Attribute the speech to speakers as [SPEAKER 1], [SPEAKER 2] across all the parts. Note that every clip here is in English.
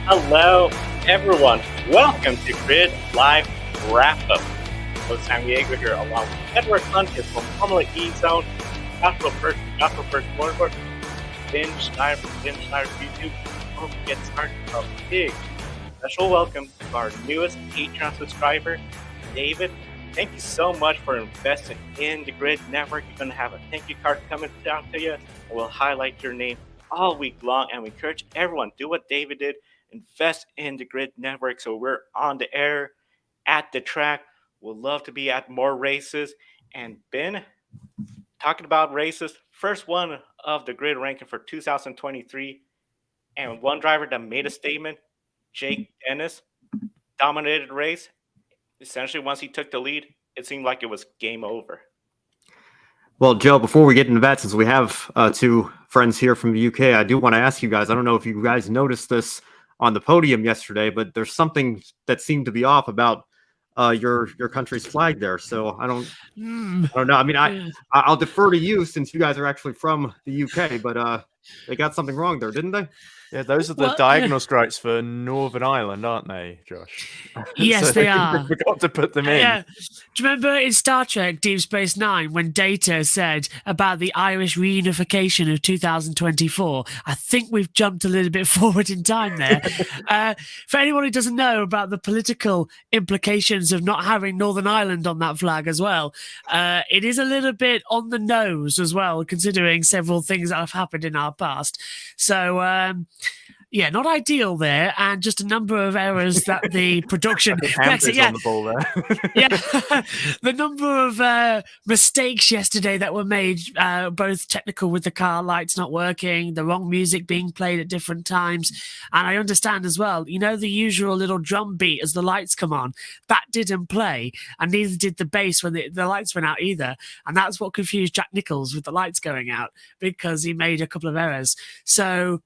[SPEAKER 1] Hello, everyone. Welcome to Grid Live Wrap-Up. Host San Diego here, along with Edward Huntis from Formula E Zone, Gospel First Motorsport, Ben Schneider from Ben Schneider's YouTube. Before we get started, a big special welcome to our newest Patreon subscriber, David. Thank you so much for investing in the Grid Network. You're going to have a thank you card coming down to you, and we'll highlight your name all week long, and we encourage everyone, do what David did. Invest in the Grid Network so we're on the air, at the track. We'll love to be at more races. And Ben, talking about races, first one of the Grid ranking for 2023. And one driver that made a statement, Jake Dennis, dominated the race. Essentially, once he took the lead, it seemed like it was game over.
[SPEAKER 2] Well, Joe, before we get into that, since we have two friends here from the UK, I do want to ask you guys, I don't know if you guys noticed this on the podium yesterday, but there's something that seemed to be off about your country's flag there. So I don't know. I mean, I'll defer to you since you guys are actually from the UK, but they got something wrong there, didn't they?
[SPEAKER 3] Yeah, those are the diagonal stripes for Northern Ireland, aren't they, Josh?
[SPEAKER 4] Yes, they are.
[SPEAKER 3] They forgot to put them in.
[SPEAKER 4] Yeah. Do you remember in Star Trek Deep Space Nine when Data said about the Irish reunification of 2024? I think we've jumped a little bit forward in time there. For anyone who doesn't know about the political implications of not having Northern Ireland on that flag as well, it is a little bit on the nose as well, considering several things that have happened in our past. So, yeah, not ideal there, and just a number of errors that the production
[SPEAKER 3] Brexit, on the ball there.
[SPEAKER 4] yeah, the number of mistakes yesterday that were made, both technical with the car lights not working, the wrong music being played at different times, and I understand as well, you know, the usual little drum beat as the lights come on, that didn't play, and neither did the bass when the lights went out either, and that's what confused Jack Nicholls with the lights going out, because he made a couple of errors. So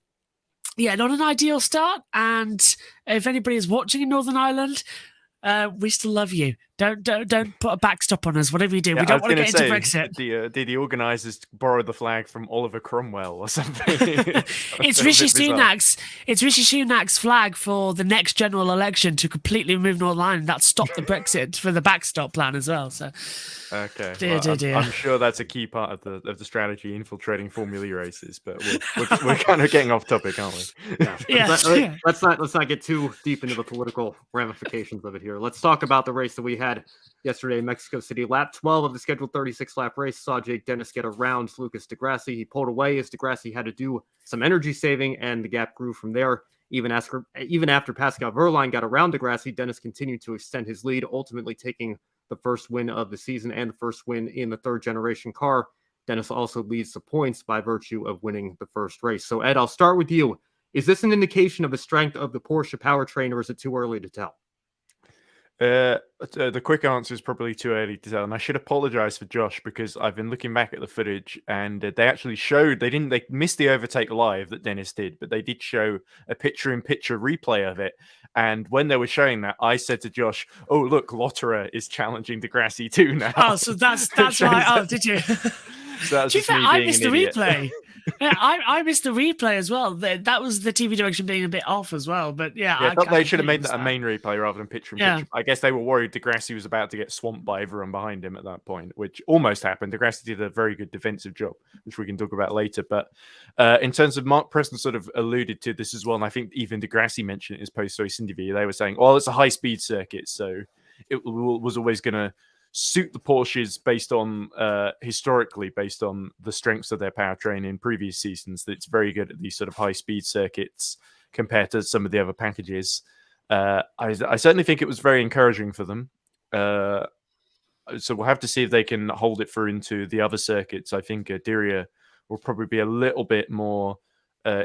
[SPEAKER 4] yeah, not an ideal start. And if anybody is watching in Northern Ireland, we still love you. Don't put a backstop on us, whatever you do.
[SPEAKER 3] Yeah,
[SPEAKER 4] we don't want to get into Brexit.
[SPEAKER 3] Did the organisers borrow the flag from Oliver Cromwell or something?
[SPEAKER 4] It's Rishi Sunak's. It's Rishi Sunak's flag for the next general election to completely remove Northern Ireland. That stopped the Brexit for the backstop plan as well. So,
[SPEAKER 3] okay,
[SPEAKER 4] dear.
[SPEAKER 3] I'm sure that's a key part of the strategy infiltrating Formula E races. But we're kind of getting off topic, aren't we?
[SPEAKER 2] Yeah. Let's not get too deep into the political ramifications of it here. Let's talk about the race that we had yesterday in Mexico City. Lap 12 of the scheduled 36-lap race saw Jake Dennis get around Lucas di Grassi. He pulled away as di Grassi had to do some energy saving, and the gap grew from there. Even after Pascal Wehrlein got around di Grassi, Dennis continued to extend his lead, ultimately taking the first win of the season and the first win in the third-generation car. Dennis also leads the points by virtue of winning the first race. So, Ed, I'll start with you. Is this an indication of the strength of the Porsche powertrain, or is it too early to tell?
[SPEAKER 3] The quick answer is probably too early to tell, and I should apologize for Josh because I've been looking back at the footage, and they actually showed they missed the overtake live that Dennis did, but they did show a picture-in-picture replay of it. And when they were showing that, I said to Josh, "Oh, look, Lotterer is challenging di Grassi too now."
[SPEAKER 4] Oh, so that's why. Oh, did you?
[SPEAKER 3] So
[SPEAKER 4] to be fair, I missed the replay. Yeah, I missed the replay as well. That was the TV direction being a bit off as well. But yeah,
[SPEAKER 3] I thought they should have made that a main replay rather than picture-in-picture. I guess they were worried di Grassi was about to get swamped by everyone behind him at that point, which almost happened. Di Grassi did a very good defensive job, which we can talk about later. But in terms of Mark Preston sort of alluded to this as well, and I think even di Grassi mentioned it in his post-race interview, they were saying, well, it's a high-speed circuit, so it was always going to suit the Porsches based on historically based on the strengths of their powertrain in previous seasons, that it's very good at these sort of high speed circuits compared to some of the other packages. I certainly think it was very encouraging for them. So we'll have to see if they can hold it through into the other circuits. I think Diriyah will probably be a little bit more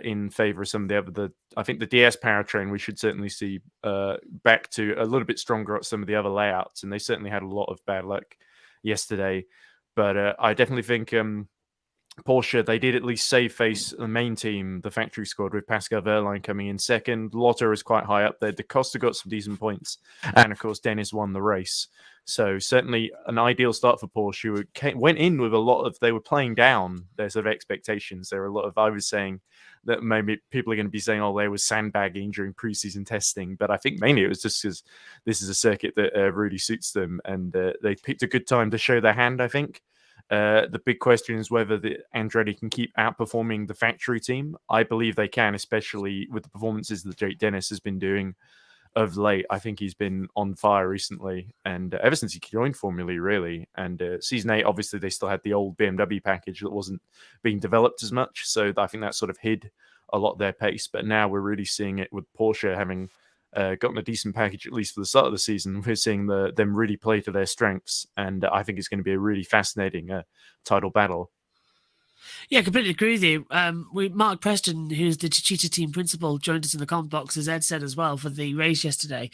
[SPEAKER 3] in favor of some of the other. I think the DS powertrain we should certainly see back to a little bit stronger at some of the other layouts, and they certainly had a lot of bad luck yesterday. But I definitely think Porsche, they did at least save face the main team, the factory squad, with Pascal Wehrlein coming in second. Lotto is quite high up there. Da Costa got some decent points. And, of course, Dennis won the race. So certainly an ideal start for Porsche, who went in with a lot of, they were playing down their sort of expectations. There were a lot of, I was saying that maybe people are going to be saying, oh, they were sandbagging during preseason testing. But I think mainly it was just because this is a circuit that really suits them. And they picked a good time to show their hand, I think. The big question is whether the Andretti can keep outperforming the factory team. I believe they can, especially with the performances that Jake Dennis has been doing of late. I think he's been on fire recently, and ever since he joined Formula E, really. And season 8, obviously, they still had the old BMW package that wasn't being developed as much. So I think that sort of hid a lot of their pace. But now we're really seeing it with Porsche having gotten a decent package, at least for the start of the season. We're seeing them really play to their strengths, and I think it's going to be a really fascinating title battle.
[SPEAKER 4] Yeah, I completely agree with you. Mark Preston, who's the Techeetah team principal, joined us in the comment box, as Ed said as well, for the race yesterday.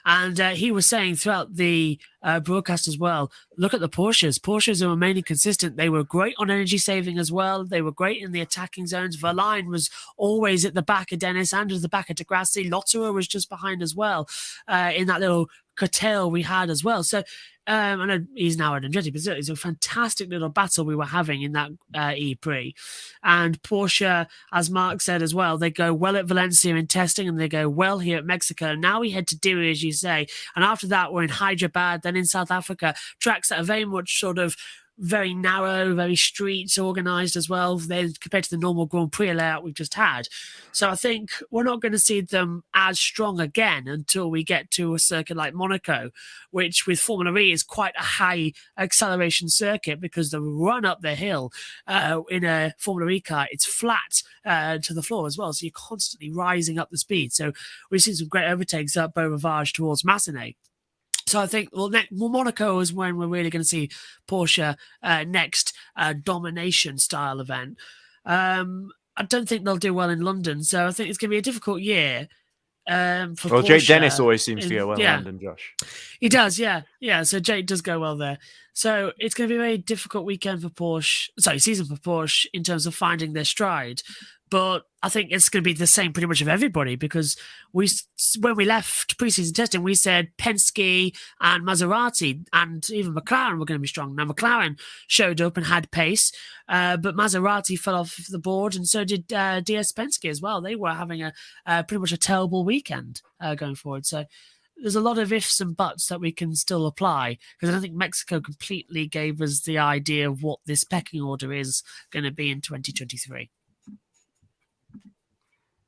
[SPEAKER 4] And he was saying throughout the broadcast as well, look at the Porsches. Porsches are remaining consistent. They were great on energy saving as well. They were great in the attacking zones. Wehrlein was always at the back of Dennis and at the back of di Grassi. Lotterer was just behind as well in that little curtail we had as well. So I know he's now at Andretti, but it's a fantastic little battle we were having in that E-Prix. And Porsche, as Mark said as well, they go well at Valencia in testing and they go well here at Mexico. Now we head to Dewey, as you say. And after that, we're in Hyderabad, then in South Africa, tracks that are very much sort of very narrow, very streets organised as well, then compared to the normal Grand Prix layout we've just had. So I think we're not going to see them as strong again until we get to a circuit like Monaco, which with Formula E is quite a high acceleration circuit because the run up the hill in a Formula E car, it's flat to the floor as well. So you're constantly rising up the speed. So we've seen some great overtakes up Beau Rivage towards Massenet. So I think, Monaco is when we're really going to see Porsche next domination style event. I don't think they'll do well in London, so I think it's going to be a difficult year for Porsche.
[SPEAKER 3] Jake Dennis always seems to go well in London, Josh.
[SPEAKER 4] He does, yeah. So Jake does go well there. So it's going to be a very difficult weekend for Porsche, season for Porsche in terms of finding their stride. But I think it's going to be the same pretty much of everybody because when we left preseason testing, we said Penske and Maserati and even McLaren were going to be strong. Now, McLaren showed up and had pace, but Maserati fell off the board and so did DS Penske as well. They were having a pretty much a terrible weekend going forward. So there's a lot of ifs and buts that we can still apply because I don't think Mexico completely gave us the idea of what this pecking order is going to be in 2023.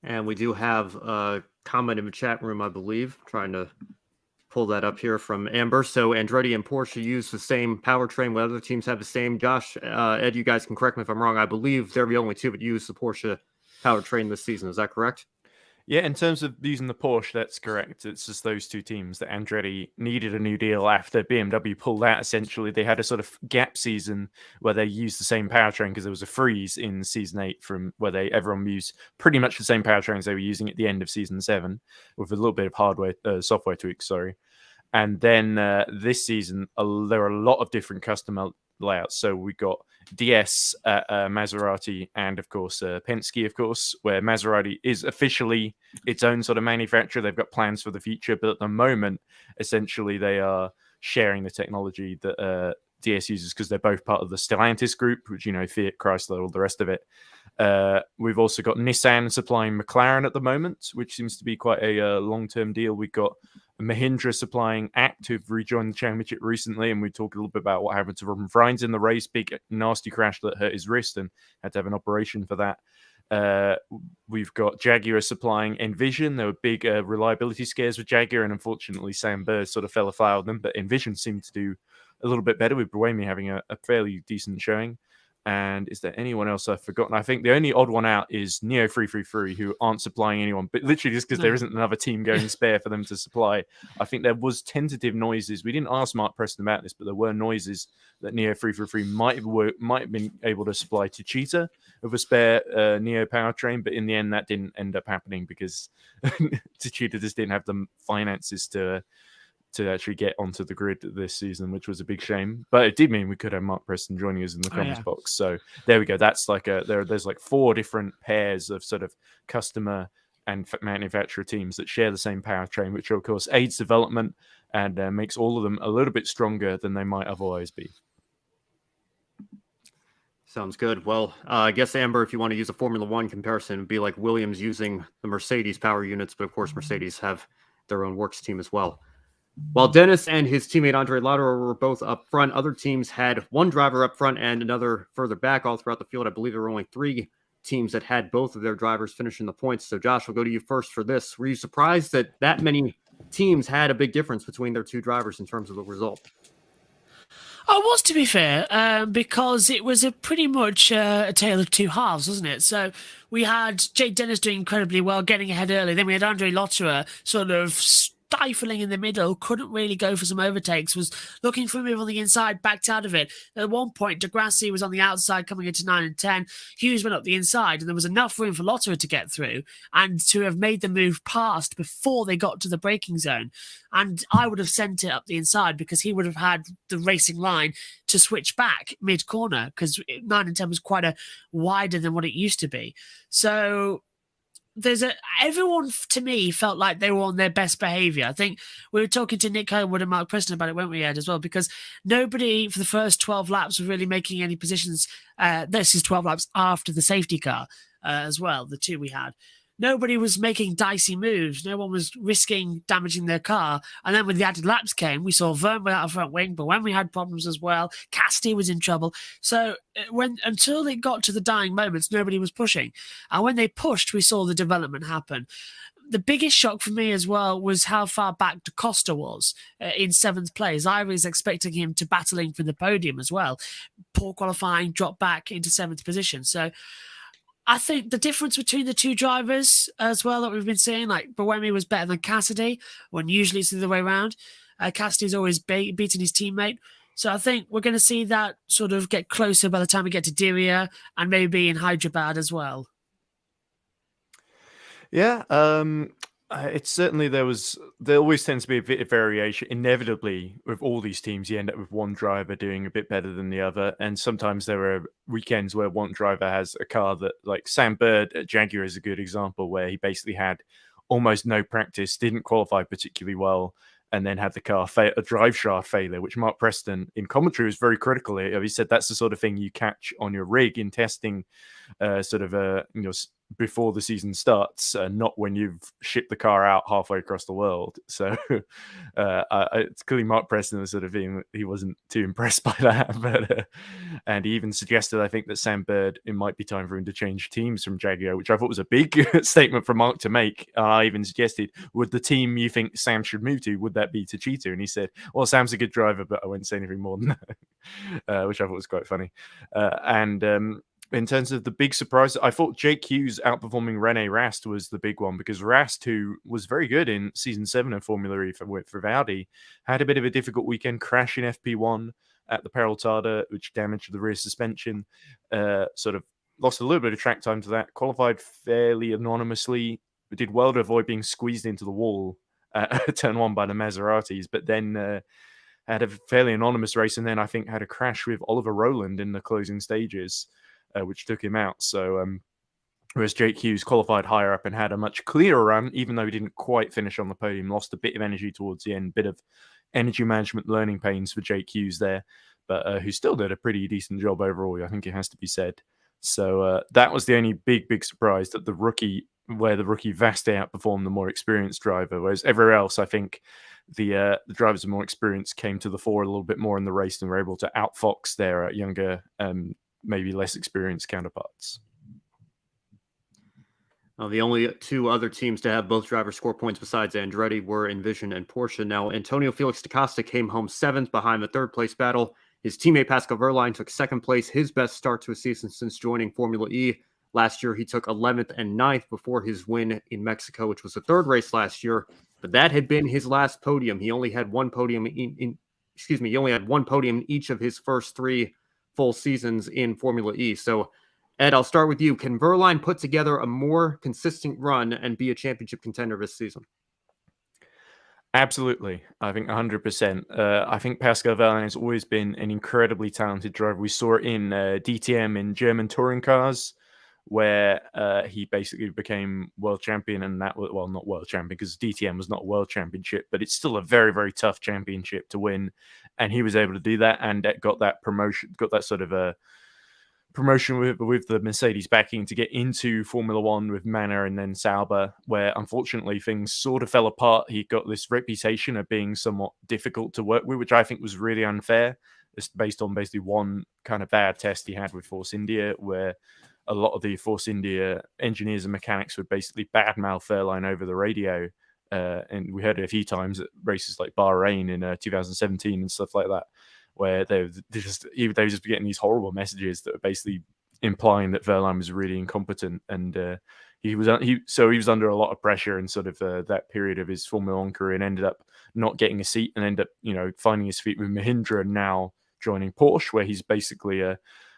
[SPEAKER 2] And we do have a comment in the chat room, I believe, trying to pull that up here from Amber. So Andretti and Porsche use the same powertrain, while other teams have the same. Josh, Ed, you guys can correct me if I'm wrong. I believe they're the only two that use the Porsche powertrain this season. Is that correct?
[SPEAKER 3] Yeah, in terms of using the Porsche, that's correct. It's just those two teams that Andretti needed a new deal after BMW pulled out, essentially. They had a sort of gap season where they used the same powertrain because there was a freeze in Season 8 from where everyone used pretty much the same powertrains they were using at the end of Season 7 with a little bit of software tweaks, And then this season, there are a lot of different custom layouts. So we got DS at Maserati and, of course, Penske, of course, where Maserati is officially its own sort of manufacturer. They've got plans for the future, but at the moment, essentially, they are sharing the technology that DS uses because they're both part of the Stellantis group, which, Fiat, Chrysler, all the rest of it. We've also got Nissan supplying McLaren at the moment, which seems to be quite a long-term deal. We've got Mahindra supplying ACT, who've rejoined the championship recently, and we talked a little bit about what happened to Robin Freins in the race, big nasty crash that hurt his wrist and had to have an operation for that. We've got Jaguar supplying Envision. There were big reliability scares with Jaguar, and unfortunately Sam Bird sort of fell afoul of them, but Envision seemed to do a little bit better with Buemi having a fairly decent showing. And is there anyone else I've forgotten? I think the only odd one out is Neo 333, who aren't supplying anyone, but literally just because there isn't another team going spare for them to supply. I think there was tentative noises. We didn't ask Mark Preston about this, but there were noises that Neo 333 might have been able to supply Techeetah with a spare Neo powertrain, but in the end, that didn't end up happening because Techeetah just didn't have the finances to to actually get onto the grid this season, which was a big shame. But it did mean we could have Mark Preston joining us in the comments box. So there we go. That's like there's like 4 different pairs of sort of customer and manufacturer teams that share the same powertrain, which of course aids development and makes all of them a little bit stronger than they might otherwise be.
[SPEAKER 2] Sounds good. Well, I guess, Amber, if you want to use a Formula One comparison, it'd be like Williams using the Mercedes power units, but of course Mercedes have their own works team as well. While Dennis and his teammate Andre Lauderer were both up front, other teams had one driver up front and another further back all throughout the field. I believe there were only 3 teams that had both of their drivers finishing the points. So, Josh, we'll go to you first for this. Were you surprised that many teams had a big difference between their 2 drivers in terms of the result?
[SPEAKER 4] I was, to be fair, because it was pretty much a tale of 2 halves, wasn't it? So we had Jake Dennis doing incredibly well, getting ahead early. Then we had Andre Lauderer sort of stifling in the middle, couldn't really go for some overtakes, was looking for a move on the inside, backed out of it. At one point, Di Grassi was on the outside coming into 9 and 10. Hughes went up the inside, and there was enough room for Lauderer to get through and to have made the move past before they got to the braking zone. And I would have sent it up the inside because he would have had the racing line to switch back mid-corner because 9 and 10 was quite wider than what it used to be. So everyone to me felt like they were on their best behavior. I think we were talking to Nick Homewood and Mark Preston about it, weren't we, Ed, as well? Because nobody for the first 12 laps was really making any positions. This is 12 laps after the safety car as well, the 2 we had. Nobody was making dicey moves. No one was risking damaging their car. And then when the added laps came, we saw Verne without a front wing, but when we had problems as well, Cassidy was in trouble. So until it got to the dying moments, nobody was pushing. And when they pushed, we saw the development happen. The biggest shock for me as well was how far back Da Costa was in 7th place. I was expecting him to battling for the podium as well. Poor qualifying, dropped back into 7th position. So I think the difference between the 2 drivers as well that we've been seeing, like Buemi was better than Cassidy, when usually it's the other way around. Cassidy's always beating his teammate. So I think we're going to see that sort of get closer by the time we get to Diriyah and maybe in Hyderabad as well.
[SPEAKER 3] Yeah, it's certainly there always tends to be a bit of variation. Inevitably, with all these teams, you end up with one driver doing a bit better than the other. And sometimes there are weekends where one driver has a car that, like Sam Bird at Jaguar is a good example, where he basically had almost no practice, didn't qualify particularly well, and then had the car a drive shaft failure, which Mark Preston in commentary was very critical of. He said that's the sort of thing you catch on your rig in testing, before the season starts, not when you've shipped the car out halfway across the world. So it's clearly Mark Preston was sort of being, he wasn't too impressed by that. But and he even suggested, I think, that Sam Bird, it might be time for him to change teams from Jaguar, which I thought was a big statement for Mark to make. I even suggested, would the team you think Sam should move to, would that be Techeetah? And he said, well, Sam's a good driver, but I won't say anything more than that, which I thought was quite funny. In terms of the big surprise, I thought Jake Hughes outperforming Rene Rast was the big one, because Rast, who was very good in season 7 of Formula E for Audi, had a bit of a difficult weekend, crash in FP1 at the Peraltada, which damaged the rear suspension, sort of lost a little bit of track time to that, qualified fairly anonymously, but did well to avoid being squeezed into the wall at turn 1 by the Maseratis, but then had a fairly anonymous race, and then I think had a crash with Oliver Rowland in the closing stages, which took him out. So whereas Jake Hughes qualified higher up and had a much clearer run, even though he didn't quite finish on the podium, lost a bit of energy towards the end, bit of energy management learning pains for Jake Hughes there, but who still did a pretty decent job overall, I think it has to be said. So that was the only big surprise, that the rookie vastly outperformed the more experienced driver, whereas everywhere else, I think the drivers of more experience came to the fore a little bit more in the race and were able to outfox their younger, maybe less experienced counterparts.
[SPEAKER 2] The only 2 other teams to have both drivers score points besides Andretti were Envision and Porsche. Now, Antonio Felix da Costa came home 7th behind the 3rd place battle. His teammate Pascal Wehrlein took 2nd place, his best start to a season since joining Formula E. Last year, he took 11th and 9th before his win in Mexico, which was the 3rd race last year. But that had been his last podium. He only had one podium in each of his first 3 full seasons in Formula E. So, Ed, I'll start with you. Can Wehrlein put together a more consistent run and be a championship contender this season?
[SPEAKER 3] Absolutely. I think 100%. I think Pascal Wehrlein has always been an incredibly talented driver. We saw it in DTM in German touring cars, where he basically became world champion. And that was, well, not world champion because DTM was not a world championship, but it's still a very, very tough championship to win. And he was able to do that and got that promotion, got that sort of a promotion with the Mercedes backing to get into Formula One with Manor and then Sauber, where unfortunately things sort of fell apart. He got this reputation of being somewhat difficult to work with, which I think was really unfair. It's based on basically one kind of bad test he had with Force India, where a lot of the Force India engineers and mechanics would basically badmouth Wehrlein over the radio. And we heard it a few times at races like Bahrain in 2017 and stuff like that, where they were just getting these horrible messages that were basically implying that Wehrlein was really incompetent, and he was under a lot of pressure in sort of that period of his Formula One career, and ended up not getting a seat, and ended up finding his feet with Mahindra, and now joining Porsche, where he's basically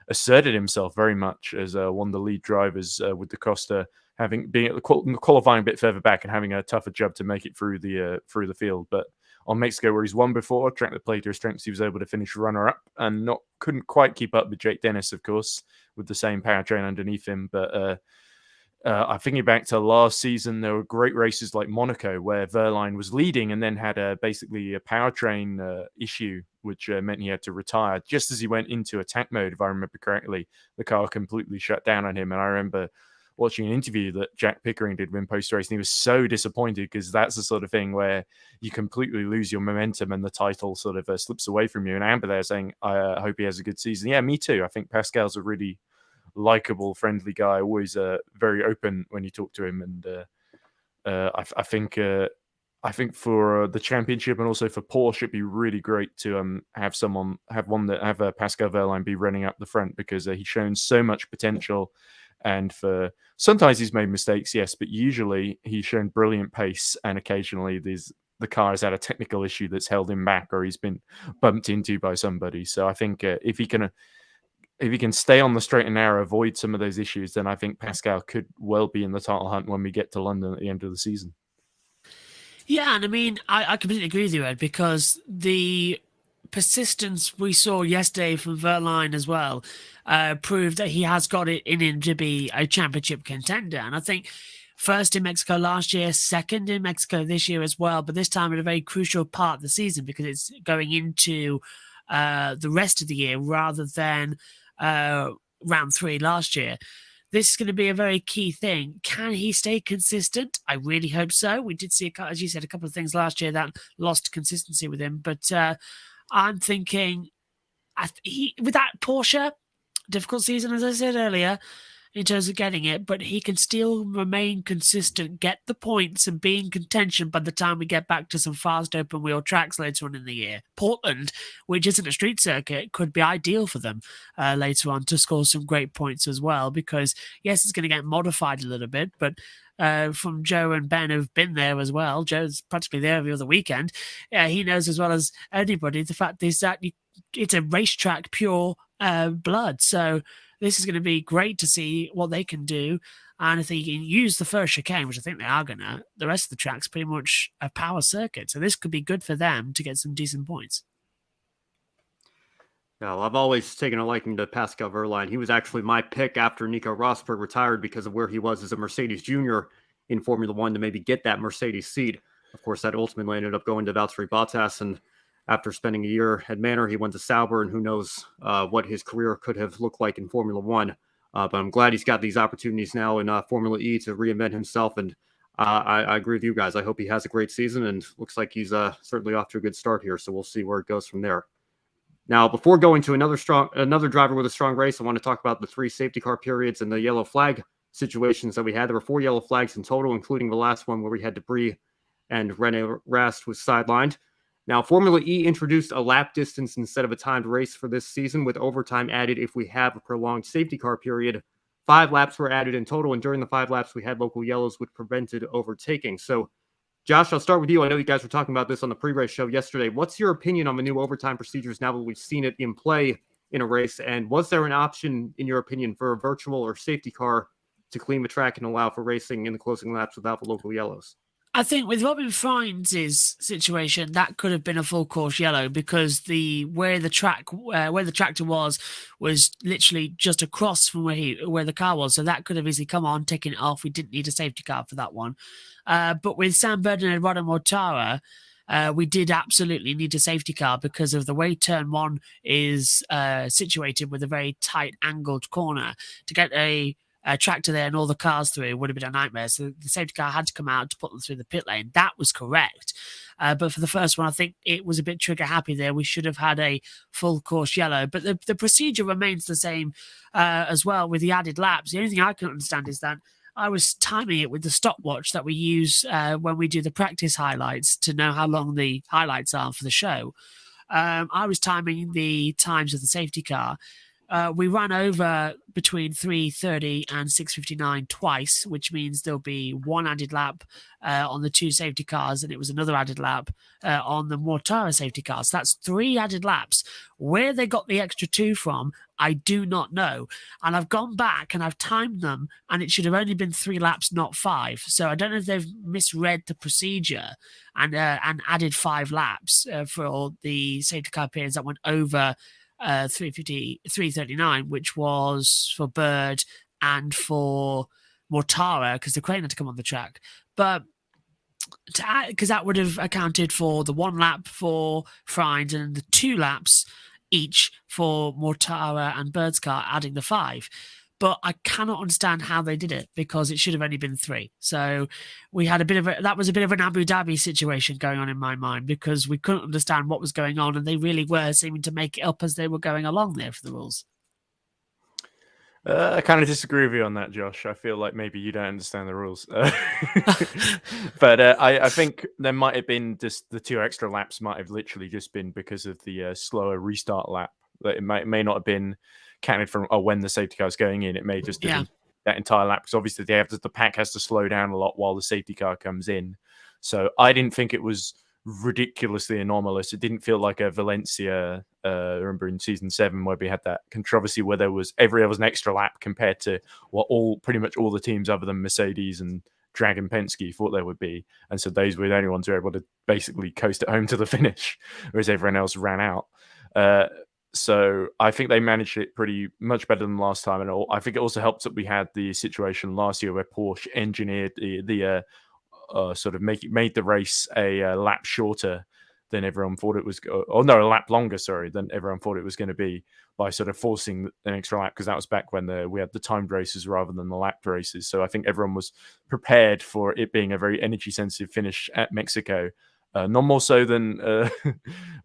[SPEAKER 3] asserted himself very much as one of the lead drivers with the Costa, being at the qualifying a bit further back and having a tougher job to make it through the field, but. On Mexico, where he's won before, track that played to his strengths, he was able to finish runner-up and couldn't quite keep up with Jake Dennis, of course, with the same powertrain underneath him. But I'm thinking back to last season, there were great races like Monaco, where Wehrlein was leading and then had basically a powertrain issue, which meant he had to retire. Just as he went into attack mode, if I remember correctly, the car completely shut down on him. And I remember watching an interview that Jack Pickering did when post-race, and he was so disappointed because that's the sort of thing where you completely lose your momentum and the title sort of slips away from you. And Amber there saying, I hope he has a good season. Yeah, me too. I think Pascal's a really likable, friendly guy, always very open when you talk to him. And I think for the championship and also for Porsche, it'd be really great to have Pascal Wehrlein be running up the front, because he's shown so much potential. And sometimes he's made mistakes, yes, but usually he's shown brilliant pace, and occasionally the car has had a technical issue that's held him back, or he's been bumped into by somebody. So I think if he can stay on the straight and narrow, avoid some of those issues, then I think Pascal could well be in the title hunt when we get to London at the end of the season.
[SPEAKER 4] Yeah, and I mean, I completely agree with you, Ed, because the persistence we saw yesterday from Wehrlein as well proved that he has got it in him to be a championship contender. And I think first in Mexico last year, second in Mexico this year as well, but this time at a very crucial part of the season, because it's going into the rest of the year rather than round 3 last year. This is going to be a very key thing. Can he stay consistent? I really hope so. We did see, as you said, a couple of things last year that lost consistency with him, but I'm thinking with that Porsche, difficult season, as I said earlier, in terms of getting it, but he can still remain consistent, get the points, and be in contention by the time we get back to some fast open wheel tracks later on in the year. Portland, which isn't a street circuit, could be ideal for them later on to score some great points as well, because yes, it's going to get modified a little bit, but from Joe and Ben who've been there as well. Joe's practically there every other weekend. He knows as well as anybody the fact is that it's a racetrack pure blood. So this is going to be great to see what they can do. And if they can use the first chicane, which I think they are going to, the rest of the track's pretty much a power circuit. So this could be good for them to get some decent points.
[SPEAKER 2] Yeah, well, I've always taken a liking to Pascal Wehrlein. He was actually my pick after Nico Rosberg retired because of where he was as a Mercedes junior in Formula One to maybe get that Mercedes seat. Of course, that ultimately ended up going to Valtteri Bottas, and after spending a year at Manor, he went to Sauber, and who knows what his career could have looked like in Formula One. But I'm glad he's got these opportunities now in Formula E to reinvent himself, and I agree with you guys. I hope he has a great season, and looks like he's certainly off to a good start here, so we'll see where it goes from there. Now, before going to another driver with a strong race, I want to talk about the 3 safety car periods and the yellow flag situations that we had. There were 4 yellow flags in total, including the last one where we had debris and René Rast was sidelined. Now, Formula E introduced a lap distance instead of a timed race for this season, with overtime added if we have a prolonged safety car period. 5 laps were added in total, and during the 5 laps, we had local yellows, which prevented overtaking. So, Josh, I'll start with you. I know you guys were talking about this on the pre-race show yesterday. What's your opinion on the new overtime procedures now that we've seen it in play in a race? And was there an option, in your opinion, for a virtual or safety car to clean the track and allow for racing in the closing laps without the local yellows?
[SPEAKER 4] I think with Robin Friends' situation, that could have been a full course yellow because where the tractor was literally just across from where the car was, so that could have easily come on, taken it off. We didn't need a safety car for that one. But with Sam Burden and Eduardo Mortara, we did absolutely need a safety car because of the way turn one is situated with a very tight angled corner. To get a tractor there and all the cars through would have been a nightmare. So the safety car had to come out to put them through the pit lane. That was correct. But for the first one, I think it was a bit trigger happy there. We should have had a full course yellow. But the procedure remains the same as well with the added laps. The only thing I can understand is that I was timing it with the stopwatch that we use when we do the practice highlights to know how long the highlights are for the show. I was timing the times of the safety car. We ran over between 3:30 and 6:59 twice, which means there'll be one added lap on the two safety cars, and it was another added lap on the Mortara safety cars. That's 3 added laps. Where they got the extra 2 from, I do not know. And I've gone back and I've timed them, and it should have only been 3 laps, not 5. So I don't know if they've misread the procedure and added 5 laps for all the safety car periods that went over 3:39, which was for Bird and for Mortara because the crane had to come on the track. But because that would have accounted for the 1 lap for Friend and the 2 laps each for Mortara and Bird's car, adding the 5. But I cannot understand how they did it because it should have only been 3. So we had that was a bit of an Abu Dhabi situation going on in my mind because we couldn't understand what was going on, and they really were seeming to make it up as they were going along there for the rules.
[SPEAKER 3] I kind of disagree with you on that, Josh. I feel like maybe you don't understand the rules. But I think there might have been just the 2 extra laps might have literally just been because of the slower restart lap. That it may not have been counted from when the safety car is going in. It may just have been that entire lap because obviously the pack has to slow down a lot while the safety car comes in. So I didn't think it was ridiculously anomalous. It didn't feel like a Valencia. I remember in season 7 where we had that controversy where there was an extra lap compared to what pretty much all the teams other than Mercedes and Dragon Penske thought there would be, and so those were the only ones who were able to basically coast it home to the finish, whereas everyone else ran out. So I think they managed it pretty much better than last time, and I think it also helps that we had the situation last year where Porsche engineered the sort of made the race a lap shorter than everyone thought it was, a lap longer, than everyone thought it was going to be by sort of forcing an extra lap because that was back when we had the timed races rather than the lapped races. So I think everyone was prepared for it being a very energy sensitive finish at Mexico. Not more so than,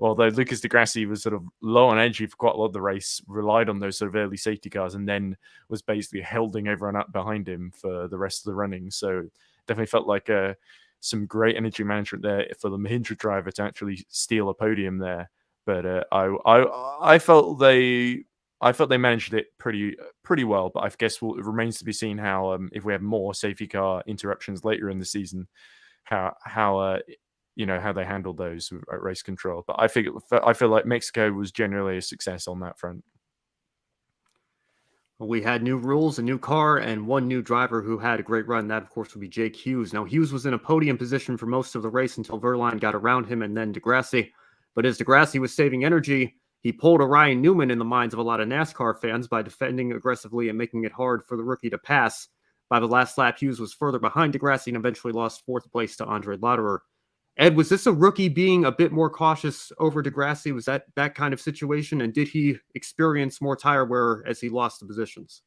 [SPEAKER 3] although Lucas di Grassi was sort of low on energy for quite a lot of the race, relied on those sort of early safety cars, and then was basically holding everyone up behind him for the rest of the running. So definitely felt like some great energy management there for the Mahindra driver to actually steal a podium there. But I felt they managed it pretty well. But I guess it remains to be seen how if we have more safety car interruptions later in the season, how they handled those at race control. But I feel like Mexico was generally a success on that front.
[SPEAKER 2] We had new rules, a new car, and one new driver who had a great run. That, of course, would be Jake Hughes. Now, Hughes was in a podium position for most of the race until Verline got around him and then di Grassi. But as di Grassi was saving energy, he pulled a Ryan Newman in the minds of a lot of NASCAR fans by defending aggressively and making it hard for the rookie to pass. By the last lap, Hughes was further behind di Grassi and eventually lost 4th place to Andre Lauderer. Ed, was this a rookie being a bit more cautious over di Grassi? Was that kind of situation? And did he experience more tire wear as he lost the positions?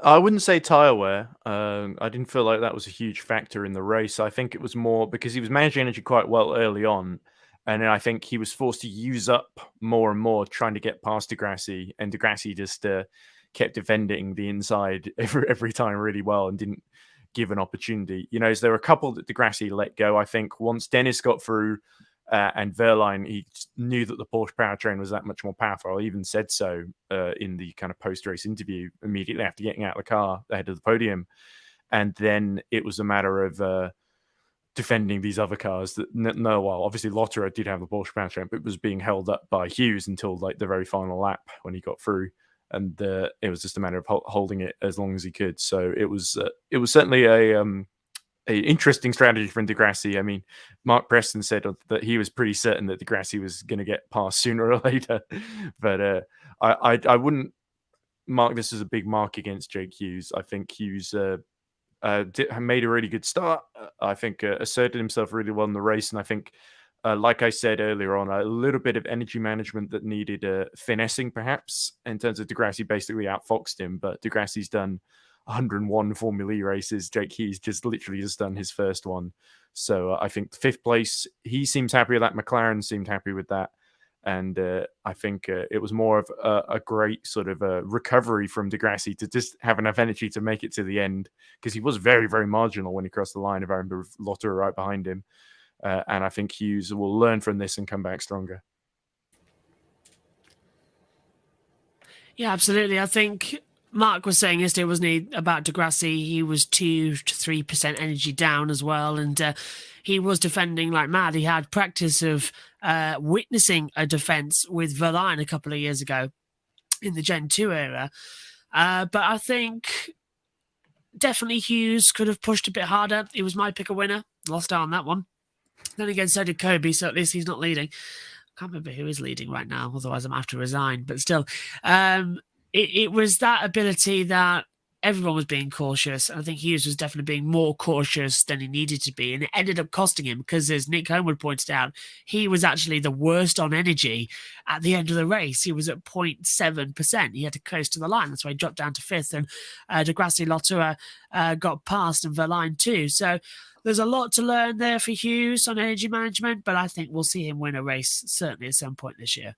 [SPEAKER 3] I wouldn't say tire wear. I didn't feel like that was a huge factor in the race. I think it was more because he was managing energy quite well early on. And then I think he was forced to use up more and more trying to get past di Grassi. And di Grassi just kept defending the inside every time really well and didn't give an opportunity. So there were a couple that di Grassi let go. I think once Dennis got through and Verline, he knew that the Porsche powertrain was that much more powerful. I even said so in the kind of post-race interview immediately after getting out of the car ahead of the podium. And then it was a matter of defending these other cars that obviously Lauderer did have the Porsche powertrain, but it was being held up by Hughes until like the very final lap when he got through. And it was just a matter of holding it as long as he could. So it was certainly a interesting strategy from Di Grassi. I mean, Mark Preston said that he was pretty certain that Di Grassi was going to get past sooner or later, but I wouldn't mark this as a big mark against Jake Hughes. I think Hughes made a really good start. I think asserted himself really well in the race, and I think, like I said earlier on, a little bit of energy management that needed finessing, perhaps, in terms of Di Grassi basically outfoxed him. But Di Grassi's done 101 Formula E races. Jake Hughes just literally just done his first one. So I think 5th place, he seems happy with that. McLaren seemed happy with that. And I think it was more of a great sort of recovery from Di Grassi to just have enough energy to make it to the end, because he was very, very marginal when he crossed the line. If I remember, Lotterer right behind him. And I think Hughes will learn from this and come back stronger.
[SPEAKER 4] Yeah, absolutely. I think Mark was saying yesterday, wasn't he, about Di Grassi? He was 2 to 3% energy down as well. And he was defending like mad. He had practice of witnessing a defense with Verlaine a couple of years ago in the Gen 2 era. But I think definitely Hughes could have pushed a bit harder. He was my pick a winner. Lost out on that one. Then again, so did Kobe, so at least he's not leading. I can't remember who is leading right now, otherwise I'm going to have to resign. But still, it was that ability that everyone was being cautious. And I think Hughes was definitely being more cautious than he needed to be. And it ended up costing him because, as Nick Homewood pointed out, he was actually the worst on energy at the end of the race. He was at 0.7%. He had to coast to the line. That's why he dropped down to 5th. And Di Grassi, Lotterer got past, and Verlaine too. So there's a lot to learn there for Hughes on energy management, but I think we'll see him win a race certainly at some point this year.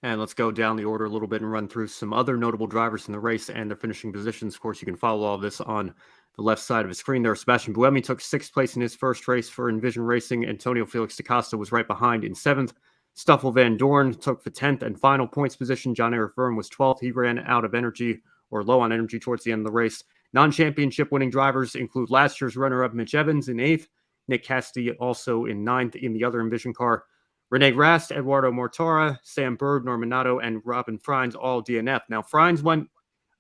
[SPEAKER 2] And let's go down the order a little bit and run through some other notable drivers in the race and their finishing positions. Of course, you can follow all of this on the left side of the screen there. Sebastian Buemi took 6th place in his first race for Envision Racing. Antonio Felix da Costa was right behind in 7th. Stoffel Van Dorn took the 10th and final points position. John-Eric Vergne was 12th. He ran out of energy, or low on energy, towards the end of the race. Non-championship winning drivers include last year's runner-up Mitch Evans in 8th, Nick Cassidy also in 9th in the other Envision car. Rene Rast, Eduardo Mortara, Sam Bird, Norman Nato, and Robin Frines all DNF. Now, Frines went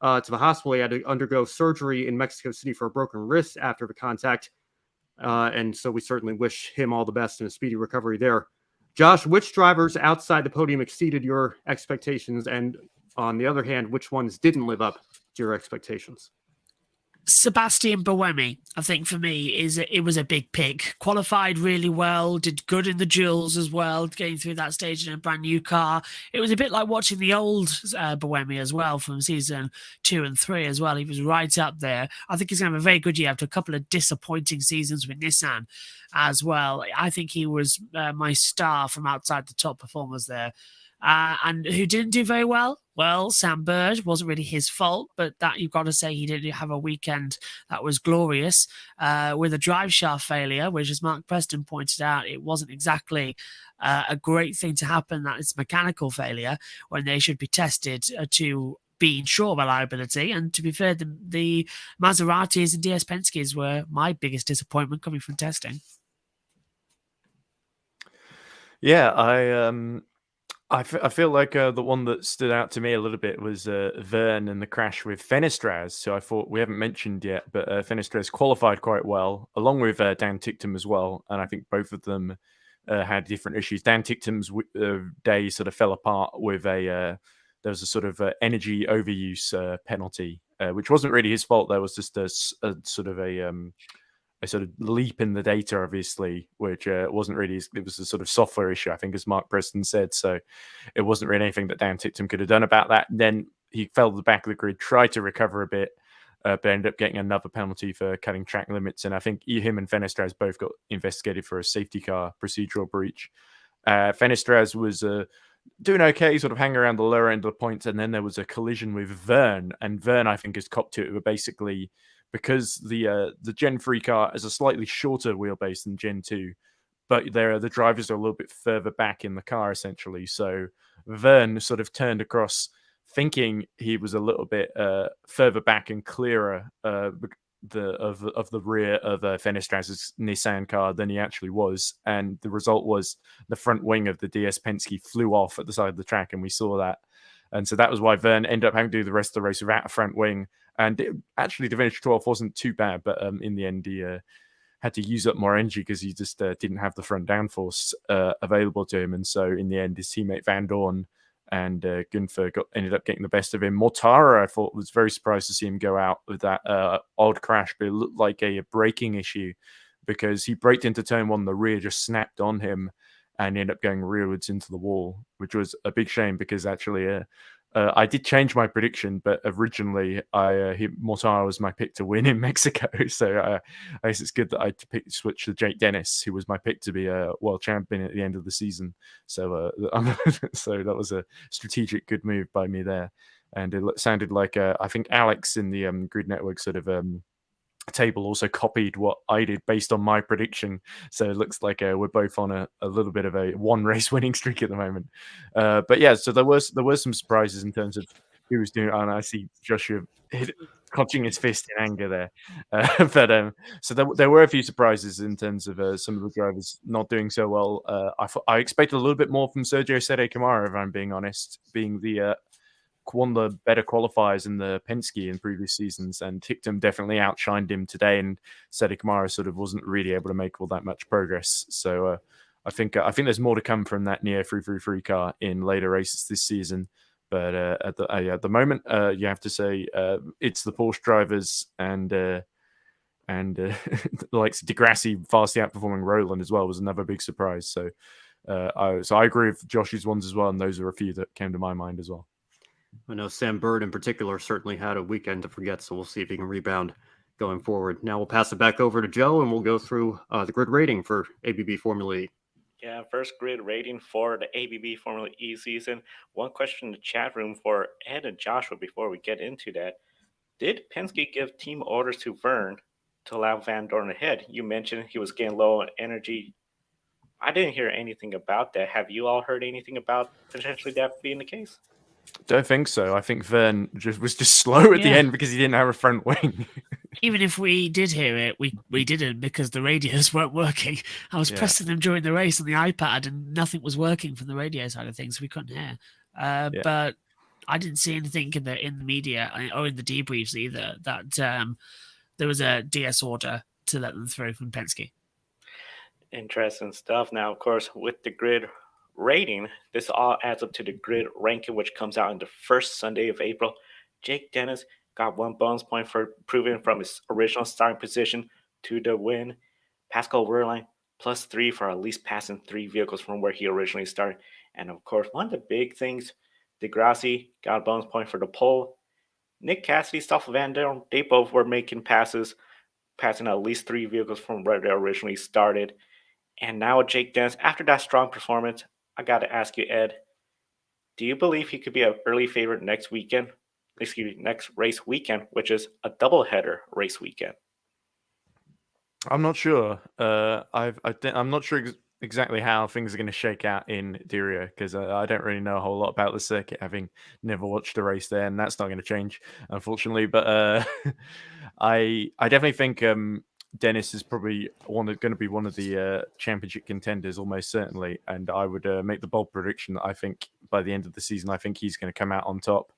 [SPEAKER 2] to the hospital. He had to undergo surgery in Mexico City for a broken wrist after the contact. And so we certainly wish him all the best and a speedy recovery there. Josh, which drivers outside the podium exceeded your expectations? And on the other hand, which ones didn't live up to your expectations?
[SPEAKER 4] Sebastian Buemi, I think for me, it was a big pick. Qualified really well, did good in the duels as well, getting through that stage in a brand new car. It was a bit like watching the old Buemi as well from season 2 and 3 as well. He was right up there. I think he's going to have a very good year after a couple of disappointing seasons with Nissan as well. I think he was my star from outside the top performers there. And who didn't do very well? Well, Sam Bird, wasn't really his fault, but that you've got to say he didn't have a weekend that was glorious with a drive shaft failure, which, as Mark Preston pointed out, it wasn't exactly a great thing to happen, that it's mechanical failure when they should be tested to be ensure reliability. And to be fair, the Maseratis and DS Penske's were my biggest disappointment coming from testing.
[SPEAKER 3] Yeah, I feel like the one that stood out to me a little bit was Vergne and the crash with Fenestraz. So I thought, we haven't mentioned yet, but Fenestraz qualified quite well, along with Dan Ticktum as well. And I think both of them had different issues. Dan Ticktum's day sort of fell apart with there was a sort of energy overuse penalty, which wasn't really his fault. There was just a sort of a sort of leap in the data, obviously, which wasn't really, it was a sort of software issue, I think, as Mark Preston said. So it wasn't really anything that Dan Ticktum could have done about that. And then he fell to the back of the grid, tried to recover a bit, but ended up getting another penalty for cutting track limits. And I think him and Fenestraz both got investigated for a safety car procedural breach. Fenestraz was doing okay, sort of hanging around the lower end of the points. And then there was a collision with Vergne. And Vergne, I think, has copped to it, but basically, because the Gen 3 car is a slightly shorter wheelbase than Gen 2, but the drivers are a little bit further back in the car, essentially. So Vergne sort of turned across thinking he was a little bit further back and clearer of the rear of Fenestraz's Nissan car than he actually was. And the result was the front wing of the DS Penske flew off at the side of the track, and we saw that. And so that was why Vergne ended up having to do the rest of the race without a front wing. And actually, to finish 12th wasn't too bad, but in the end, he had to use up more energy because he just didn't have the front downforce available to him. And so in the end, his teammate Van Dorn and Gunther ended up getting the best of him. Mortara, I thought, was very surprised to see him go out with that odd crash, but it looked like a braking issue because he braked into turn one, the rear just snapped on him and ended up going rearwards into the wall, which was a big shame because actually I did change my prediction, but originally Mortara was my pick to win in Mexico. So I guess it's good that I switched to Jake Dennis, who was my pick to be a world champion at the end of the season. So so that was a strategic good move by me there. And it sounded like I think Alex in the Grid Network sort of table also copied what I did based on my prediction. So it looks like we're both on a little bit of a one race winning streak at the moment. But yeah, so there were some surprises in terms of who was doing, and I see Joshua clenching his fist in anger there. So there were a few surprises in terms of some of the drivers not doing so well. I expected a little bit more from Sergio Sede Camara, if I'm being honest, being the one of the better qualifiers in the Penske in previous seasons, and Ticktum definitely outshined him today, and Sede Camara sort of wasn't really able to make all that much progress. So I think there's more to come from that Neo 333 car in later races this season. But at the moment, you have to say it's the Porsche drivers and the likes of Di Grassi vastly outperforming Roland as well was another big surprise. So I agree with Josh's ones as well, and those are a few that came to my mind as well.
[SPEAKER 2] I know Sam Bird in particular certainly had a weekend to forget, so we'll see if he can rebound going forward. Now we'll pass it back over to Joe, and we'll go through the grid rating for ABB Formula E.
[SPEAKER 1] Yeah, first grid rating for the ABB Formula E season. One question in the chat room for Ed and Joshua before we get into that. Did Penske give team orders to Verne to allow Van Dorn ahead? You mentioned he was getting low on energy. I didn't hear anything about that. Have you all heard anything about potentially that being the case?
[SPEAKER 3] Don't think so. I think Verne was just slow at the end because he didn't have a front wing.
[SPEAKER 4] Even if we did hear it, we didn't because the radios weren't working. I was pressing them during the race on the iPad and nothing was working from the radio side of things. So we couldn't hear. But I didn't see anything in the media or in the debriefs either that there was a DS order to let them through from Penske. Interesting
[SPEAKER 1] stuff. Now, of course, with the grid rating, this all adds up to the grid ranking, which comes out on the first Sunday of April. Jake Dennis got 1 bonus point for improving from his original starting position to the win. Pascal Wehrlein +3 for at least passing 3 vehicles from where he originally started. And of course, one of the big things, Di Grassi got a bonus point for the pole. Nick Cassidy, Stoffel Van Dorn, they both were making passes, passing at least 3 vehicles from where they originally started. And now Jake Dennis, after that strong performance, I got to ask you, Ed, do you believe he could be an early favorite next race weekend, which is a doubleheader race weekend?
[SPEAKER 3] I'm not sure. I'm not sure exactly how things are going to shake out in Diriyah because I don't really know a whole lot about the circuit, having never watched a race there, and that's not going to change, unfortunately. But I definitely think Dennis is probably going to be one of the championship contenders, almost certainly. And I would make the bold prediction that I think by the end of the season, I think he's going to come out on top.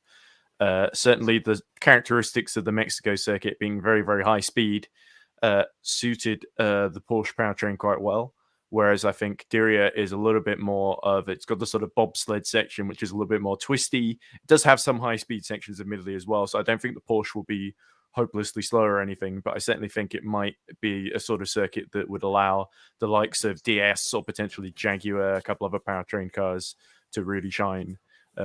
[SPEAKER 3] Certainly, the characteristics of the Mexico circuit being very, very high speed suited the Porsche powertrain quite well. Whereas I think Diriyah is a little bit more of, it's got the sort of bobsled section, which is a little bit more twisty. It does have some high speed sections, admittedly, as well. So I don't think the Porsche will be hopelessly slow or anything, but I certainly think it might be a sort of circuit that would allow the likes of DS or potentially Jaguar, a couple other powertrain cars to really shine.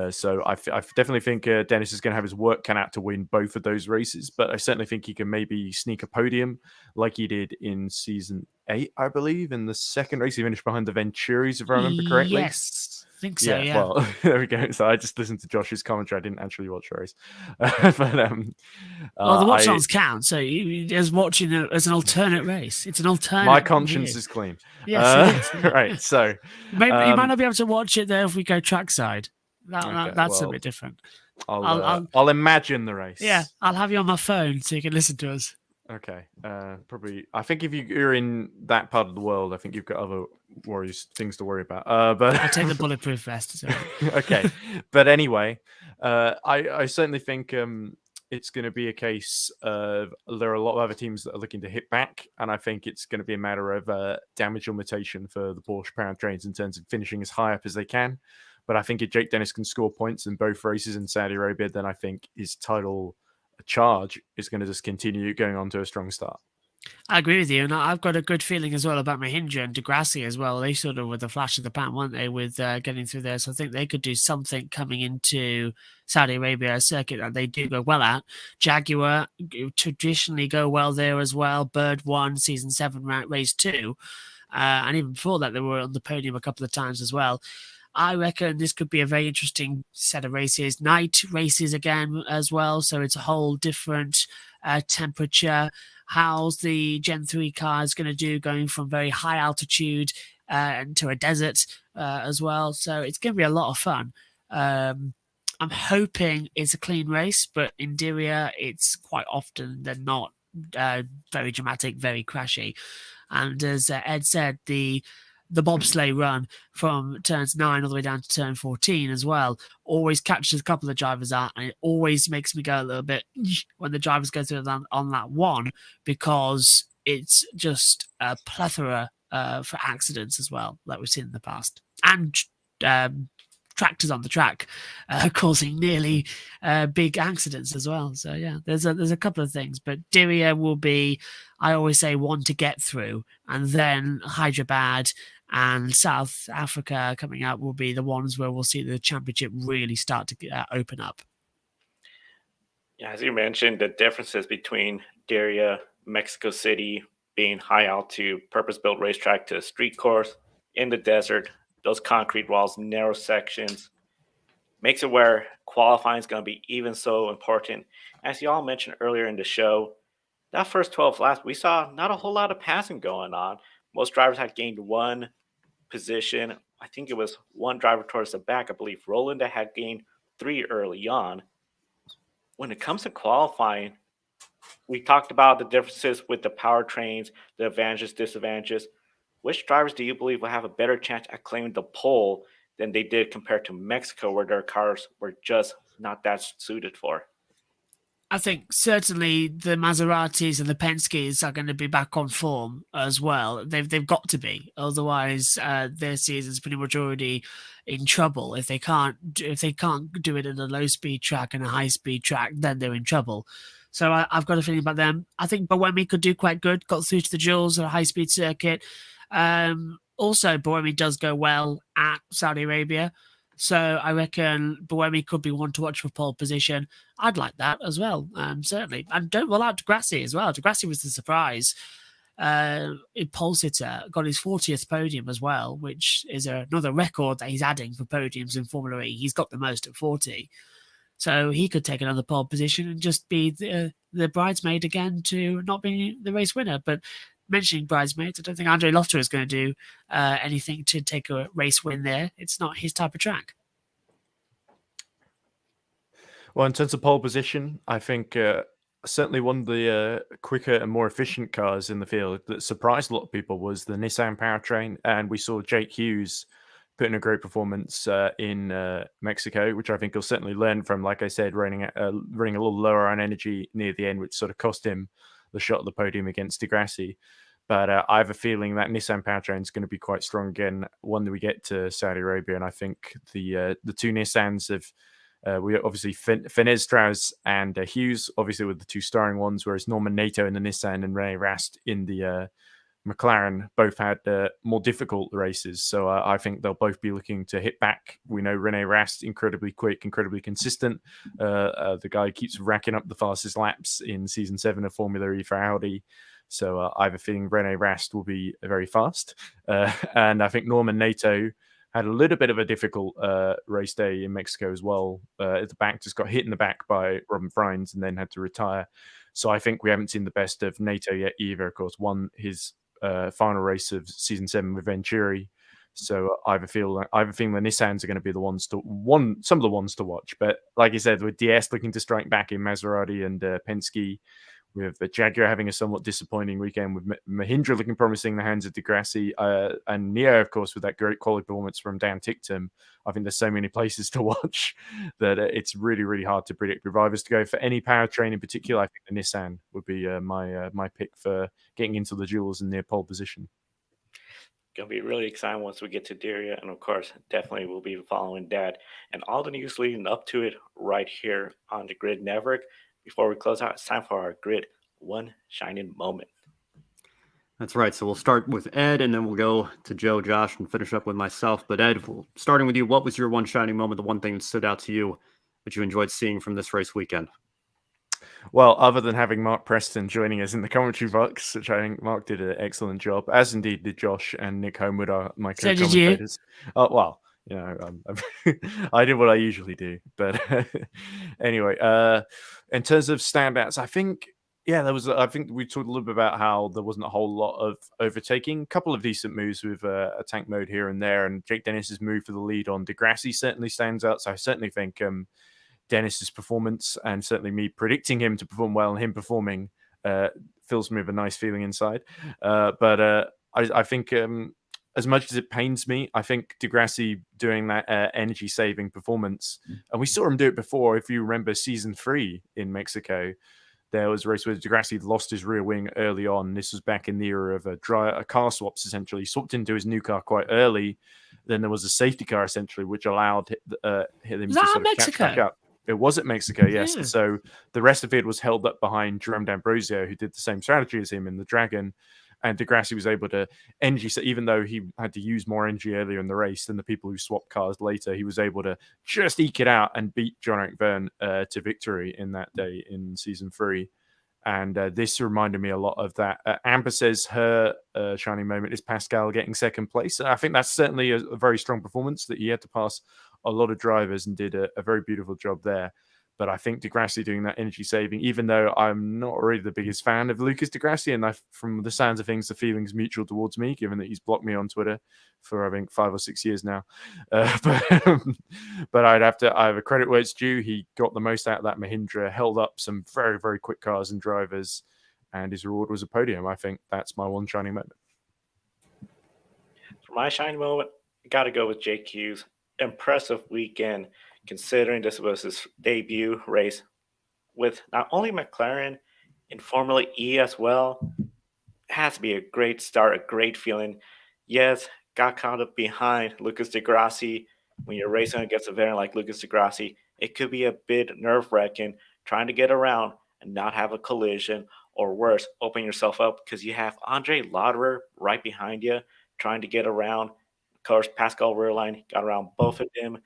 [SPEAKER 3] So I definitely think Dennis is going to have his work cut out to win both of those races, but I certainly think he can maybe sneak a podium like he did in season 8, I believe. In the second race, he finished behind the Venturis, if I remember correctly.
[SPEAKER 4] Yes, I think so, yeah.
[SPEAKER 3] Well, there we go. So I just listened to Josh's commentary. I didn't actually watch the race. But,
[SPEAKER 4] well, the watch-ons count, so as watching it as an alternate race. It's an alternate.
[SPEAKER 3] My conscience is clean.
[SPEAKER 4] Yes, it is.
[SPEAKER 3] Right, so...
[SPEAKER 4] Maybe you might not be able to watch it there if we go trackside. That's a bit different.
[SPEAKER 3] I'll imagine the race.
[SPEAKER 4] Yeah, I'll have you on my phone so you can listen to us.
[SPEAKER 3] Okay, probably. I think if you're in that part of the world, I think you've got other things to worry about. But
[SPEAKER 4] I take the bulletproof vest. So.
[SPEAKER 3] Okay, but anyway, I certainly think it's going to be a case of there are a lot of other teams that are looking to hit back, and I think it's going to be a matter of damage limitation for the Porsche powertrains in terms of finishing as high up as they can. But I think if Jake Dennis can score points in both races in Saudi Arabia, then I think his title charge is going to just continue going on to a strong start.
[SPEAKER 4] I agree with you, and I've got a good feeling as well about Mahindra and Di Grassi as well. They sort of were the flash of the pan, weren't they, with getting through there? So I think they could do something coming into Saudi Arabia, a circuit that they do go well at. Jaguar traditionally go well there as well. Bird won season 7 race 2, and even before that, they were on the podium a couple of times as well. I reckon this could be a very interesting set of races. Night races again as well, so it's a whole different temperature. How's the Gen 3 car is going to do going from very high altitude into a desert as well. So it's going to be a lot of fun. I'm hoping it's a clean race, but in Diriyah, it's quite often they're not very dramatic, very crashy. And as Ed said, the bobsleigh run from turns 9 all the way down to turn 14 as well always catches a couple of drivers out, and it always makes me go a little bit when the drivers go through on that one, because it's just a plethora for accidents as well, like we've seen in the past, and tractors on the track causing nearly big accidents as well. So yeah, there's a couple of things, but Diriyah will be, I always say, one to get through, and then Hyderabad and South Africa coming out will be the ones where we'll see the championship really start to open up.
[SPEAKER 1] Yeah, as you mentioned, the differences between Diriyah, Mexico City being high altitude, purpose-built racetrack to a street course in the desert, those concrete walls, narrow sections, makes it where qualifying is going to be even so important. As you all mentioned earlier in the show, that first 12 laps, we saw not a whole lot of passing going on. Most drivers had gained one position. I think it was one driver towards the back. I believe Roland that had gained 3 early on. When it comes to qualifying, we talked about the differences with the powertrains, the advantages, disadvantages. Which drivers do you believe will have a better chance at claiming the pole than they did compared to Mexico, where their cars were just not that suited for?
[SPEAKER 4] I think certainly the Maseratis and the Penske's are going to be back on form as well. They've got to be, otherwise their season's pretty much already in trouble. If they can't do it in a low speed track and a high speed track, then they're in trouble. So I've got a feeling about them. I think Buemi could do quite good. Got through to the duels at a high speed circuit. Also, Buemi does go well at Saudi Arabia. So I reckon Buemi could be one to watch for pole position. I'd like that as well, certainly. And don't rule out Di Grassi as well. Di Grassi was the surprise in pole sitter, got his 40th podium as well, which is another record that he's adding for podiums in Formula E. He's got the most at 40. So he could take another pole position and just be the bridesmaid again to not be the race winner. But mentioning bridesmaids, I don't think Andre Lofter is going to do anything to take a race win there. It's not his type of track.
[SPEAKER 3] Well, in terms of pole position, I think certainly one of the quicker and more efficient cars in the field that surprised a lot of people was the Nissan powertrain. And we saw Jake Hughes put in a great performance in Mexico, which I think he'll certainly learn from. Like I said, running a little lower on energy near the end, which sort of cost him the shot at the podium against Di Grassi. But I have a feeling that Nissan powertrain is going to be quite strong again when we get to Saudi Arabia. And I think the two Nissans have, we obviously Fenez-Strauss and Hughes, obviously with the two starring ones, whereas Norman Nato in the Nissan and Rene Rast in the McLaren both had more difficult races. So I think they'll both be looking to hit back. We know Rene Rast, incredibly quick, incredibly consistent. The guy keeps racking up the fastest laps in season 7 of Formula E for Audi. So I have a feeling Rene Rast will be very fast. And I think Norman Nato had a little bit of a difficult race day in Mexico as well. At the back, just got hit in the back by Robin Freins and then had to retire. So I think we haven't seen the best of Nato yet either. Of course, won his final race of season 7 with Venturi. So I have a feeling the Nissans are going to be some of the ones to watch. But like you said, with DS looking to strike back in Maserati and Penske, with the Jaguar having a somewhat disappointing weekend, with Mahindra looking promising in the hands of di Grassi, and Neo, of course, with that great quality performance from Dan Ticktum. I think there's so many places to watch that it's really, really hard to predict. If I was to go for any powertrain in particular, I think the Nissan would be my pick for getting into the duels and near pole position.
[SPEAKER 1] Going to be really exciting once we get to Diriyah, and of course, definitely we'll be following that and all the news leading up to it right here on the Grid Network. Before we close out, it's time for our Grid One Shining Moment.
[SPEAKER 2] That's right. So we'll start with Ed, and then we'll go to Joe, Josh, and finish up with myself. But Ed, starting with you, what was your one shining moment, the one thing that stood out to you that you enjoyed seeing from this race weekend?
[SPEAKER 3] Well, other than having Mark Preston joining us in the commentary box, which I think Mark did an excellent job, as indeed did Josh and Nick Homewood, my co-commentators. Oh, well, you know, I did what I usually do. But anyway, in terms of standouts, I think, I think we talked a little bit about how there wasn't a whole lot of overtaking. A couple of decent moves with a tank mode here and there, and Jake Dennis's move for the lead on di Grassi certainly stands out. So I certainly think Dennis's performance, and certainly me predicting him to perform well and him performing, fills me with a nice feeling inside. But I think as much as it pains me, I think di Grassi doing that energy-saving performance, and we saw him do it before. If you remember season 3 in Mexico, there was a race where di Grassi lost his rear wing early on. This was back in the era of car swaps, essentially. He swapped into his new car quite early. Then there was a safety car, essentially, which allowed him to sort of catch back up. It was at Mexico, yes. Yeah. So the rest of it was held up behind Jerome D'Ambrosio, who did the same strategy as him in the Dragon. And di Grassi was able to even though he had to use more energy earlier in the race than the people who swapped cars later, he was able to just eke it out and beat John-Eric Verne to victory in that day in season 3. And this reminded me a lot of that. Amber says her shining moment is Pascal getting second place. I think that's certainly a very strong performance, that he had to pass a lot of drivers and did a very beautiful job there. But I think di Grassi doing that energy saving, even though I'm not really the biggest fan of Lucas di Grassi, and from the sounds of things, the feeling's mutual towards me, given that he's blocked me on Twitter for, I think, 5 or 6 years now. But I have a credit where it's due. He got the most out of that Mahindra, held up some very, very quick cars and drivers, and his reward was a podium. I think that's my one shining moment.
[SPEAKER 1] For my shining moment, I got to go with JQ's impressive weekend, considering this was his debut race with not only McLaren in Formula E as well. It has to be a great start, a great feeling. Yes, got caught up behind Lucas di Grassi. When you're racing against a veteran like Lucas di Grassi, it could be a bit nerve-wracking trying to get around and not have a collision, or worse, open yourself up because you have Andre Lauderer right behind you trying to get around. Of course, Pascal Wehrlein got around both of them.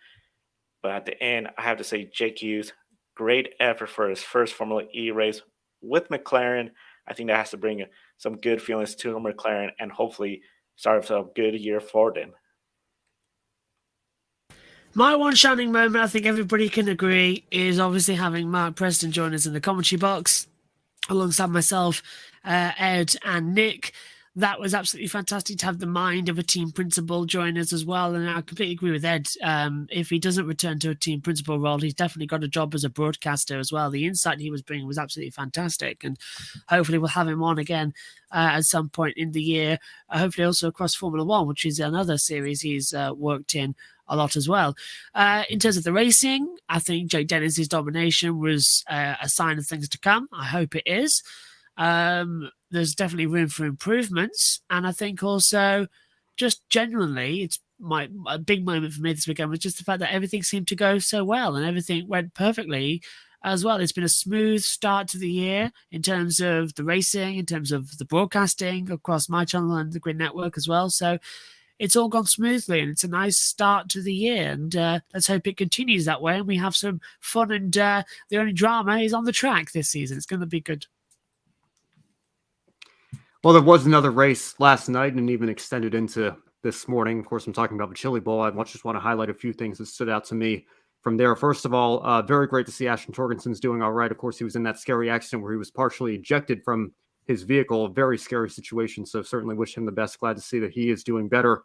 [SPEAKER 1] But at the end, I have to say JQ's great effort for his first Formula E race with McLaren. I think that has to bring some good feelings to McLaren and hopefully start a good year for them.
[SPEAKER 4] My one shining moment, I think everybody can agree, is obviously having Mark Preston join us in the commentary box alongside myself, Ed and Nick. That was absolutely fantastic to have the mind of a team principal join us as well. And I completely agree with Ed. If he doesn't return to a team principal role, he's definitely got a job as a broadcaster as well. The insight he was bringing was absolutely fantastic. And hopefully we'll have him on again at some point in the year. Hopefully also across Formula One, which is another series he's worked in a lot as well. In terms of the racing, I think Jake Dennis's domination was a sign of things to come. I hope it is. There's definitely room for improvements. And I think also just genuinely, it's a big moment for me this weekend was just the fact that everything seemed to go so well and everything went perfectly as well. It's been a smooth start to the year in terms of the racing, in terms of the broadcasting across my channel and the Grid Network as well. So it's all gone smoothly and it's a nice start to the year. And let's hope it continues that way and we have some fun. And the only drama is on the track this season. It's going to be good.
[SPEAKER 2] Well, there was another race last night and even extended into this morning. Of course, I'm talking about the Chili Bowl. I just want to highlight a few things that stood out to me from there. First of all, very great to see Ashton Torgenson's doing all right. Of course, he was in that scary accident where he was partially ejected from his vehicle. A very scary situation. So certainly wish him the best. Glad to see that he is doing better.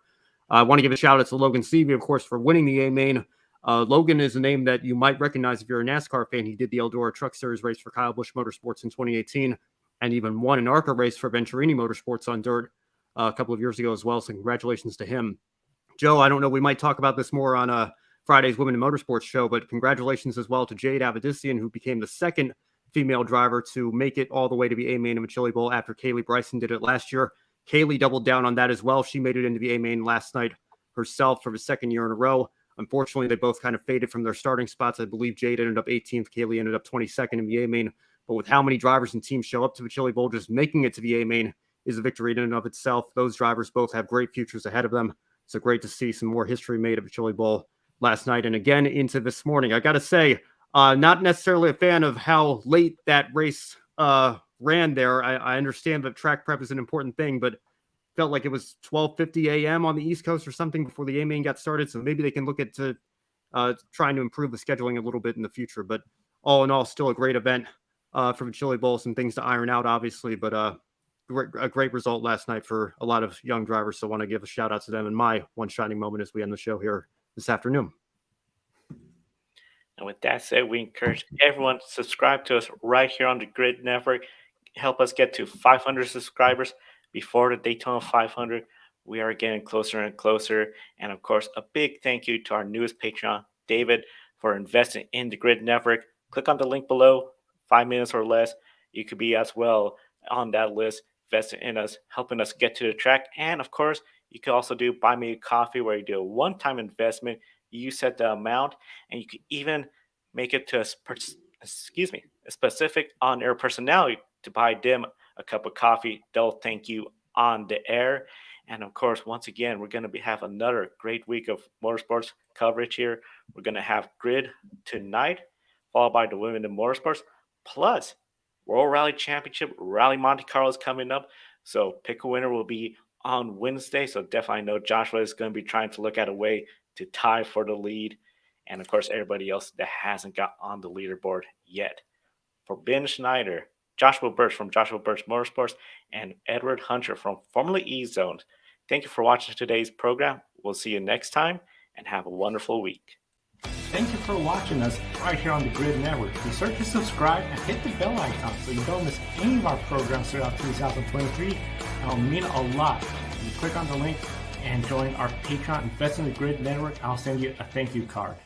[SPEAKER 2] I want to give a shout out to Logan Seavey, of course, for winning the A-Main. Logan is a name that you might recognize if you're a NASCAR fan. He did the Eldora Truck Series race for Kyle Busch Motorsports in 2018. and even won an ARCA race for Venturini Motorsports on dirt a couple of years ago as well. So congratulations to him. Joe, I don't know, we might talk about this more on Friday's Women in Motorsports show, but congratulations as well to Jade Avedissian, who became the second female driver to make it all the way to the A-main of the Chili Bowl after Kaylee Bryson did it last year. Kaylee doubled down on that as well. She made it into the A-main last night herself for the second year in a row. Unfortunately, they both kind of faded from their starting spots. I believe Jade ended up 18th. Kaylee ended up 22nd in the A-main. But with how many drivers and teams show up to the Chili Bowl, just making it to the A-main is a victory in and of itself. Those drivers both have great futures ahead of them. So great to see some more history made of the Chili Bowl last night and again into this morning. I got to say, not necessarily a fan of how late that race ran there. I understand that track prep is an important thing, but felt like it was 12:50 a.m. on the East Coast or something before the A-main got started. So maybe they can look at trying to improve the scheduling a little bit in the future. But all in all, still a great event for the Chili Bowl. Some things to iron out, obviously, but a great result last night for a lot of young drivers. So I want to give a shout out to them in my one shining moment as we end the show here this afternoon.
[SPEAKER 1] And with that said, we encourage everyone to subscribe to us right here on the Grid Network. Help us get to 500 subscribers before the Daytona 500. We are getting closer and closer. And of course, a big thank you to our newest Patreon, David, for investing in the Grid Network. Click on the link below, 5 minutes or less. You could be as well on that list, investing in us, helping us get to the track. And of course, you can also do Buy Me a Coffee, where you do a one-time investment. You set the amount, and you can even make it to a specific on-air personality to buy them a cup of coffee. They'll thank you on the air. And of course, once again, we're going to have another great week of motorsports coverage here. We're going to have Grid tonight, followed by the Women in Motorsports, plus World Rally Championship, Rally Monte Carlo is coming up. So pick a winner will be on Wednesday. So definitely know Joshua is going to be trying to look at a way to tie for the lead. And of course, everybody else that hasn't got on the leaderboard yet. For Ben Schneider, Joshua Birch from Joshua Birch Motorsports, and Edward Hunter from Formula E Zone, thank you for watching today's program. We'll see you next time, and have a wonderful week.
[SPEAKER 5] Thank you for watching us right here on the Grid Network. Be sure to subscribe and hit the bell icon so you don't miss any of our programs throughout 2023. It'll mean a lot. If you click on the link and join our Patreon, Invest in the Grid Network, I'll send you a thank you card.